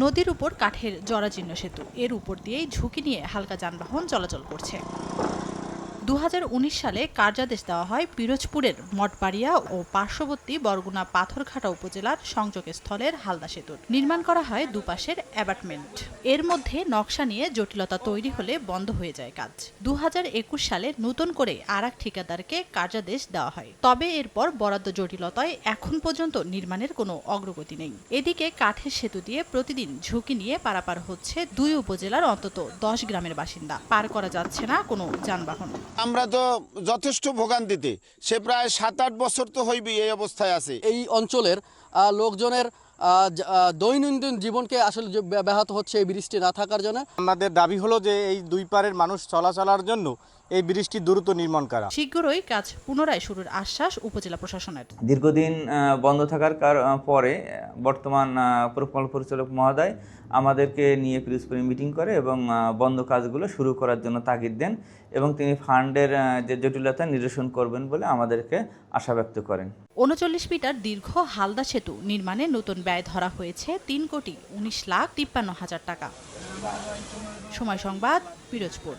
নদীর উপর কাঠের জরাজীর্ণ সেতু, এর উপর দিয়েই ঝুঁকি নিয়ে হালকা যানবাহন চলাচল করছে। 2019 সালে কার্যাদেশ দেওয়া হয় পিরোজপুরের মঠবাড়িয়া ও পার্শ্ববর্তী বরগুনা পাথরঘাটা উপজেলার সংযোগস্থলের হালদা সেতুর। নির্মাণ করা হয় দুপাশের অ্যাবাটমেন্ট। এর মধ্যে নকশা নিয়ে জটিলতা তৈরি হলে বন্ধ হয়ে যায় কাজ। 2021 সালে নতুন করে আরেক ঠিকাদারকে কার্যাদেশ দেওয়া হয়। তবে এরপর বরাদ্দ জটিলতায় এখন পর্যন্ত নির্মাণের কোনো অগ্রগতি নেই। এদিকে কাঠের সেতু দিয়ে প্রতিদিন ঝুঁকি নিয়ে পারাপার হচ্ছে 2 উপজেলার অন্তত 10 গ্রামের বাসিন্দা। পার করা যাচ্ছে না কোনো যানবাহন। আমরা তো যথেষ্ট ভোগান্তিতে, সে প্রায় 7-8 বছর তো হইবি এই অবস্থায় আছে। এই অঞ্চলের লোকজনের দৈনন্দিন জীবনকে আসলে ব্যাহত হচ্ছে এই ব্রিজটি না থাকার জন্য। আমাদের দাবি হলো যে এই দুই পারের মানুষ চলাচলের জন্য এই ব্রিজটি দ্রুত নির্মাণ করা। শীঘ্রই কাজ পুনরায় শুরুর আশ্বাস উপজেলা প্রশাসনের। দীর্ঘদিন বন্ধ থাকার পরে বর্তমান প্রকল্প পরিচালক মহোদয় আমাদেরকে নিয়ে পিরোজপুরে মিটিং করে এবং বন্ধ কাজগুলো শুরু করার জন্য তাগিদ দেন এবং তিনি ফান্ডের যে জটিলতা নিরসন করবেন বলে আমাদেরকে আশা ব্যক্ত করেন। 39 মিটার দীর্ঘ হালদা সেতু নির্মাণে নতুন ব্যয় ধরা হয়েছে 3,19,53,000 টাকা। সময় সংবাদ, পিরোজপুর।